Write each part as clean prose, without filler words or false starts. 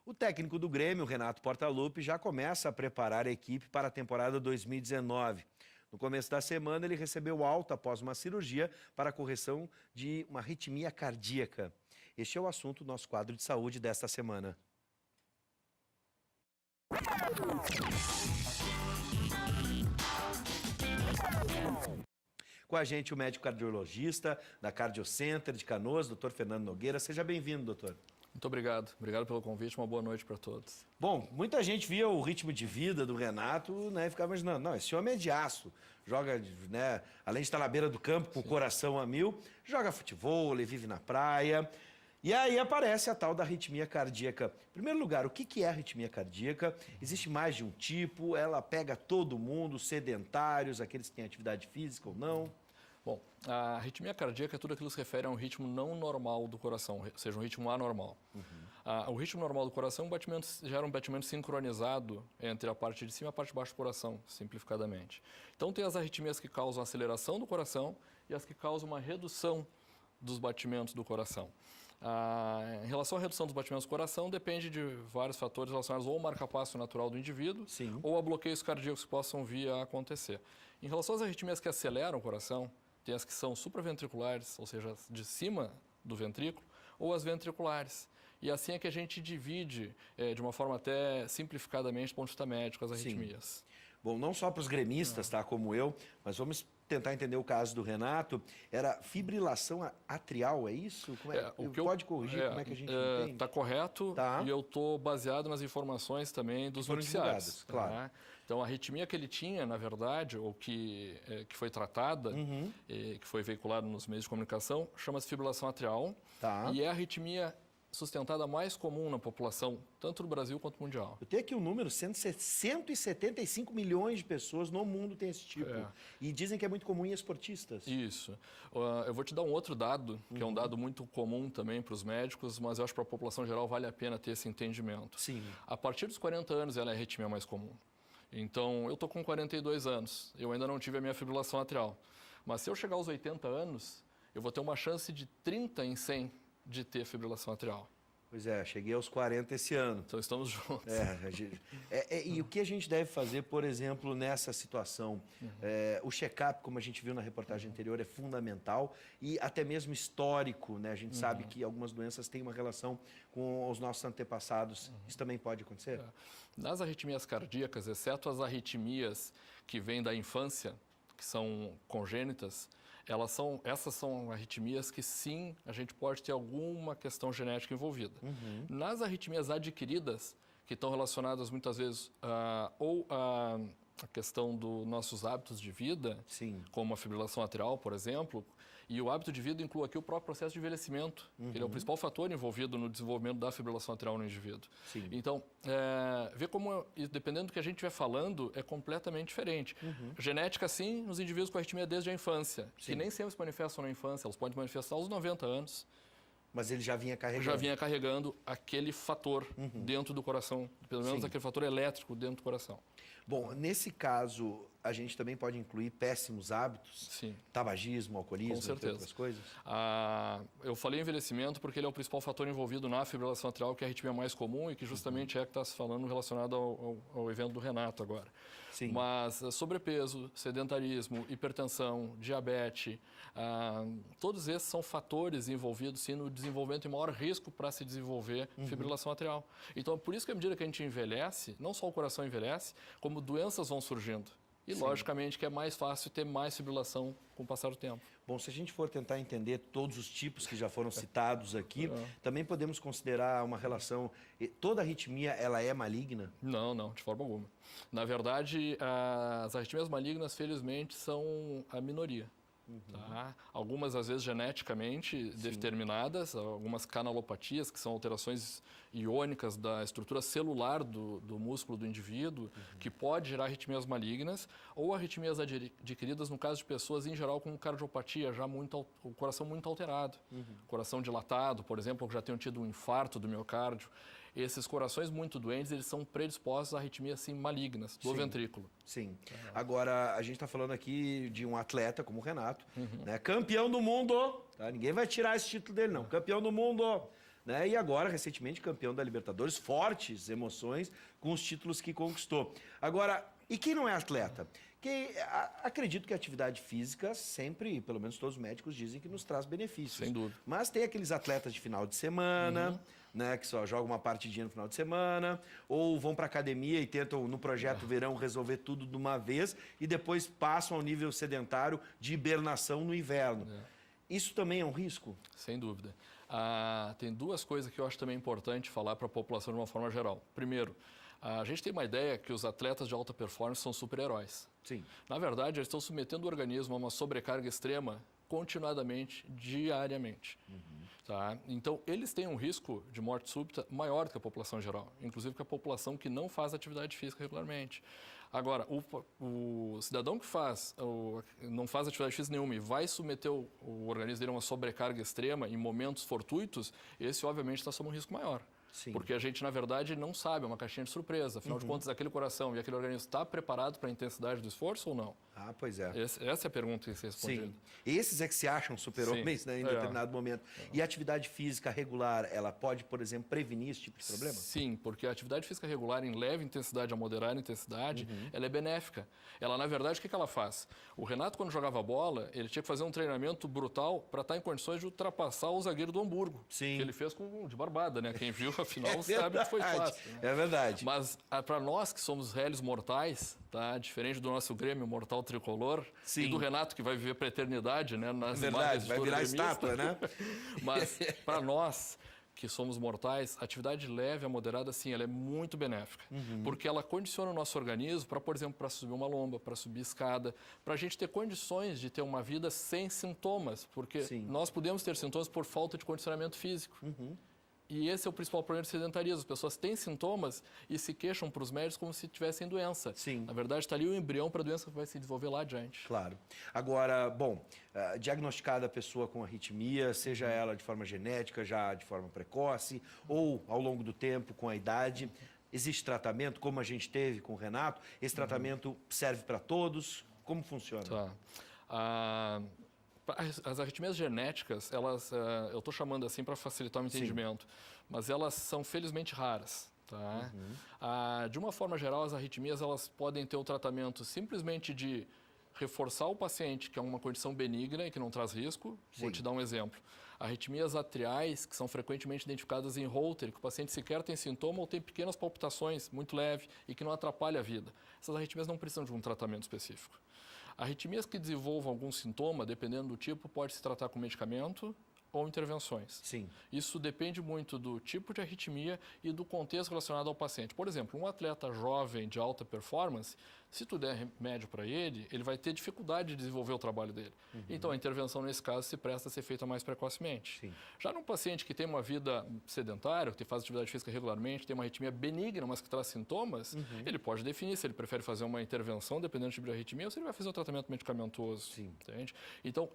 O técnico do Grêmio, Renato Portaluppi, já começa a preparar a equipe para a temporada 2019. No começo da semana, ele recebeu alta após uma cirurgia para a correção de uma arritmia cardíaca. Este é o assunto do nosso quadro de saúde desta semana. Com a gente o médico cardiologista da Cardiocenter de Canoas, Dr. Fernando Nogueira. Seja bem-vindo, doutor. Muito obrigado. Obrigado pelo convite. Uma boa noite para todos. Bom, muita gente via o ritmo de vida do Renato, né, e ficava imaginando, não, esse homem é de aço. Joga, né, além de estar na beira do campo com o coração a mil, joga futebol, vive na praia. E aí aparece a tal da arritmia cardíaca. Em primeiro lugar, o que é arritmia cardíaca? Existe mais de um tipo? Ela pega todo mundo, sedentários, aqueles que têm atividade física ou não? Bom, a arritmia cardíaca é tudo aquilo que se refere a um ritmo não normal do coração, ou seja, um ritmo anormal. O ritmo normal do coração gera um batimento sincronizado entre a parte de cima e a parte de baixo do coração, simplificadamente. Então tem as arritmias que causam aceleração do coração e as que causam uma redução dos batimentos do coração. Em relação à redução dos batimentos do coração, depende de vários fatores relacionados ou ao marcapasso natural do indivíduo, Sim, ou a bloqueios cardíacos que possam vir a acontecer. Em relação às arritmias que aceleram o coração, tem as que são supraventriculares, ou seja, de cima do ventrículo, ou as ventriculares. E assim é que a gente divide, de uma forma até simplificadamente, do ponto de vista médico, as arritmias. Sim. Bom, não só para os gremistas, tá, como eu, mas vamos tentar entender o caso do Renato. Era fibrilação atrial, é isso? Pode corrigir como é que a gente entende? Está correto, e eu estou baseado nas informações também dos noticiários. Claro. Então, a arritmia que ele tinha, na verdade, ou que foi tratada, que foi veiculada nos meios de comunicação, chama-se fibrilação atrial. E é a arritmia sustentada mais comum na população, tanto no Brasil quanto mundial. Eu tenho aqui um número, 175 milhões de pessoas no mundo têm esse tipo. E dizem que é muito comum em esportistas. Isso. Eu vou te dar um outro dado, que é um dado muito comum também para os médicos, mas eu acho que para a população geral vale a pena ter esse entendimento. Sim. A partir dos 40 anos, ela é a arritmia mais comum. Então, eu estou com 42 anos, eu ainda não tive a minha fibrilação atrial. Mas se eu chegar aos 80 anos, eu vou ter uma chance de 30 em 100 de ter fibrilação atrial. Pois é, cheguei aos 40 esse ano. Então estamos juntos. E o que a gente deve fazer, por exemplo, nessa situação? O check-up, como a gente viu na reportagem anterior, é fundamental e até mesmo histórico, né? A gente sabe que algumas doenças têm uma relação com os nossos antepassados. Isso também pode acontecer? Nas arritmias cardíacas, exceto as arritmias que vêm da infância, que são congênitas, essas são arritmias que sim, a gente pode ter alguma questão genética envolvida. Nas arritmias adquiridas, que estão relacionadas muitas vezes ou a questão dos nossos hábitos de vida, como a fibrilação atrial, por exemplo, e o hábito de vida inclui aqui o próprio processo de envelhecimento, que ele é o principal fator envolvido no desenvolvimento da fibrilação atrial no indivíduo. Então, ver como, dependendo do que a gente estiver falando, é completamente diferente. Genética, sim, nos indivíduos com arritmia desde a infância, que nem sempre se manifestam na infância, elas podem manifestar aos 90 anos. Mas ele já vinha carregando? Já vinha carregando aquele fator dentro do coração, pelo menos aquele fator elétrico dentro do coração. Bom, nesse caso, a gente também pode incluir péssimos hábitos? Sim. Tabagismo, alcoolismo, com certeza. Outras coisas? Eu falei envelhecimento porque ele é o principal fator envolvido na fibrilação atrial, que é a arritmia mais comum e que justamente é que está se falando relacionado ao evento do Renato agora. Mas sobrepeso, sedentarismo, hipertensão, diabetes, todos esses são fatores envolvidos sim no desenvolvimento e maior risco para se desenvolver fibrilação atrial. Então, por isso que à medida que a gente envelhece, não só o coração envelhece, como doenças vão surgindo. E, logicamente, que é mais fácil ter mais fibrilação com o passar do tempo. Bom, se a gente for tentar entender todos os tipos que já foram citados aqui, também podemos considerar uma relação... Toda arritmia, ela é maligna? Não, de forma alguma. Na verdade, as arritmias malignas, felizmente, são a minoria. Algumas, às vezes, geneticamente determinadas, algumas canalopatias, que são alterações iônicas da estrutura celular do músculo do indivíduo, que pode gerar arritmias malignas, ou arritmias adquiridas, no caso de pessoas, em geral, com cardiopatia, já o coração muito alterado. Coração dilatado, por exemplo, que já tenham tido um infarto do miocárdio. Esses corações muito doentes, eles são predispostos a arritmias assim, malignas do ventrículo. Agora, a gente está falando aqui de um atleta como o Renato, né? Campeão do mundo, tá? Ninguém vai tirar esse título dele, não. Campeão do mundo, né? E agora, recentemente, campeão da Libertadores, fortes emoções com os títulos que conquistou. Agora, e quem não é atleta? Acredito que a atividade física sempre, pelo menos todos os médicos dizem que nos traz benefícios. Sem dúvida. Mas tem aqueles atletas de final de semana, né, que só jogam uma partidinha no final de semana, ou vão para academia e tentam, no projeto verão, resolver tudo de uma vez e depois passam ao nível sedentário de hibernação no inverno. Isso também é um risco? Sem dúvida. Tem duas coisas que eu acho também importante falar para a população de uma forma geral. Primeiro, a gente tem uma ideia que os atletas de alta performance são super-heróis. Sim. Na verdade, eles estão submetendo o organismo a uma sobrecarga extrema continuadamente, diariamente. Tá? Então, eles têm um risco de morte súbita maior do que a população geral, inclusive que a população que não faz atividade física regularmente. Agora, o cidadão que não faz atividade física nenhuma e vai submeter o organismo dele a uma sobrecarga extrema em momentos fortuitos, esse, obviamente, está sob um risco maior. Sim. Porque a gente, na verdade, não sabe, é uma caixinha de surpresa. Afinal de contas, aquele coração e aquele organismo está preparado para a intensidade do esforço ou não? Ah, pois é. Essa é a pergunta que tem que ser respondida. Sim. Esses é que se acham super-homens, né, em determinado momento. E a atividade física regular, ela pode, por exemplo, prevenir esse tipo de problema? Sim, porque a atividade física regular em leve intensidade a moderada intensidade, ela é benéfica. Ela, na verdade, o que ela faz? O Renato, quando jogava bola, ele tinha que fazer um treinamento brutal para estar em condições de ultrapassar o zagueiro do Hamburgo. Sim. Que ele fez de barbada, né? Quem viu, afinal, sabe que foi fácil. Né? É verdade. Mas para nós que somos réis mortais, tá? Diferente do nosso Grêmio mortal tricolor, Sim. e do Renato, que vai viver para a eternidade, né? Nas verdade, vai virar estátua, né? Mas para nós que somos mortais, a atividade leve a moderada, sim, ela é muito benéfica. Porque ela condiciona o nosso organismo para, por exemplo, para subir uma lomba, para subir escada, para a gente ter condições de ter uma vida sem sintomas. Porque nós podemos ter sintomas por falta de condicionamento físico. E esse é o principal problema do sedentarismo. As pessoas têm sintomas e se queixam para os médicos como se tivessem doença. Sim. Na verdade, está ali o embrião para a doença que vai se desenvolver lá adiante. Claro. Agora, bom, diagnosticada a pessoa com arritmia, seja ela de forma genética, já de forma precoce, ou ao longo do tempo, com a idade, existe tratamento, como a gente teve com o Renato? Esse tratamento serve para todos? Como funciona? Tá. As arritmias genéticas, elas, eu estou chamando assim para facilitar o entendimento, mas elas são felizmente raras. Tá? De uma forma geral, as arritmias elas podem ter o tratamento simplesmente de reforçar o paciente, que é uma condição benigna e que não traz risco. Vou te dar um exemplo. Arritmias atriais, que são frequentemente identificadas em Holter, que o paciente sequer tem sintoma ou tem pequenas palpitações muito leves e que não atrapalha a vida. Essas arritmias não precisam de um tratamento específico. Arritmias que desenvolvam algum sintoma, dependendo do tipo, pode se tratar com medicamento ou intervenções. Sim. Isso depende muito do tipo de arritmia e do contexto relacionado ao paciente. Por exemplo, um atleta jovem de alta performance, se tu der remédio para ele, ele vai ter dificuldade de desenvolver o trabalho dele. Então, a intervenção, nesse caso, se presta a ser feita mais precocemente. Sim. Já num paciente que tem uma vida sedentária, que faz atividade física regularmente, tem uma arritmia benigna, mas que traz sintomas, ele pode definir se ele prefere fazer uma intervenção, dependendo do tipo de arritmia, ou se ele vai fazer um tratamento medicamentoso. Sim. Entende? Então,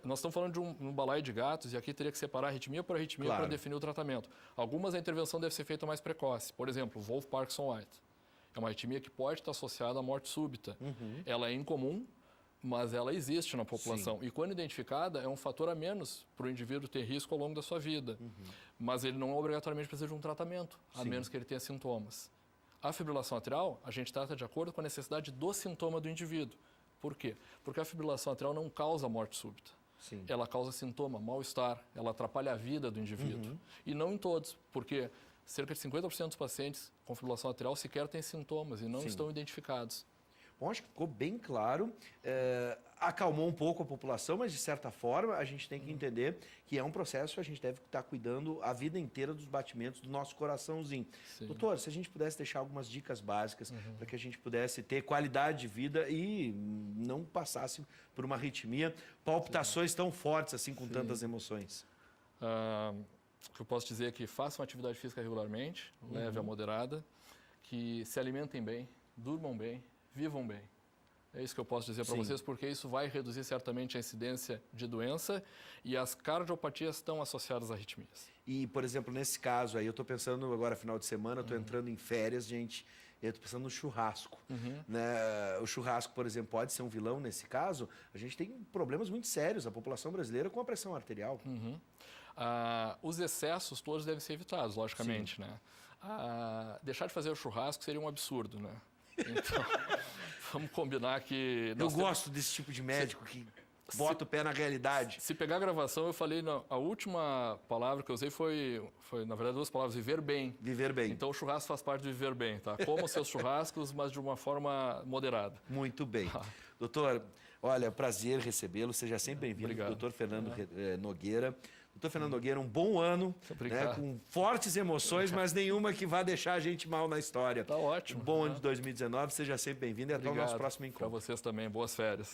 nós estamos falando de um balaio de gatos, e aqui teria que separar arritmia por arritmia para definir o tratamento. Algumas, a intervenção deve ser feita mais precoce. Por exemplo, Wolff-Parkinson-White. É uma arritmia que pode estar associada à morte súbita. Ela é incomum, mas ela existe na população. E quando identificada, é um fator a menos para o indivíduo ter risco ao longo da sua vida. Mas ele não obrigatoriamente precisa de um tratamento, a menos que ele tenha sintomas. A fibrilação atrial, a gente trata de acordo com a necessidade do sintoma do indivíduo. Por quê? Porque a fibrilação atrial não causa morte súbita. Sim. Ela causa sintoma, mal-estar, ela atrapalha a vida do indivíduo. E não em todos, porque cerca de 50% dos pacientes com fibrilação atrial sequer têm sintomas e não estão identificados. Bom, acho que ficou bem claro, acalmou um pouco a população, mas de certa forma a gente tem que entender que é um processo, a gente deve estar cuidando a vida inteira dos batimentos do nosso coraçãozinho. Sim. Doutor, se a gente pudesse deixar algumas dicas básicas para que a gente pudesse ter qualidade de vida e não passasse por uma arritmia, palpitações tão fortes assim com tantas emoções. O que eu posso dizer é que façam atividade física regularmente, leve a moderada, que se alimentem bem, durmam bem, vivam bem. É isso que eu posso dizer para vocês, porque isso vai reduzir certamente a incidência de doença e as cardiopatias estão associadas a arritmias. E, por exemplo, nesse caso aí, eu estou pensando agora, final de semana, estou entrando em férias, gente, eu estou pensando no churrasco. Né? O churrasco, por exemplo, pode ser um vilão nesse caso. A gente tem problemas muito sérios, a população brasileira, com a pressão arterial. Os excessos todos devem ser evitados, logicamente, né? Deixar de fazer o churrasco seria um absurdo, né? Então, vamos combinar que... Eu gosto desse tipo de médico que bota o pé na realidade. Se pegar a gravação, eu falei, a última palavra que eu usei foi, na verdade, 2 palavras, viver bem. Viver bem. Então, o churrasco faz parte de viver bem, tá? Coma os seus churrascos, mas de uma forma moderada. Muito bem. Doutor, olha, prazer recebê-lo. Seja sempre bem-vindo. Obrigado. Doutor Fernando Nogueira. Doutor Fernando Nogueira, um bom ano, né, com fortes emoções, mas nenhuma que vá deixar a gente mal na história. Tá ótimo. Um bom ano de 2019. Seja sempre bem-vindo e até o nosso próximo encontro. Para vocês também. Boas férias.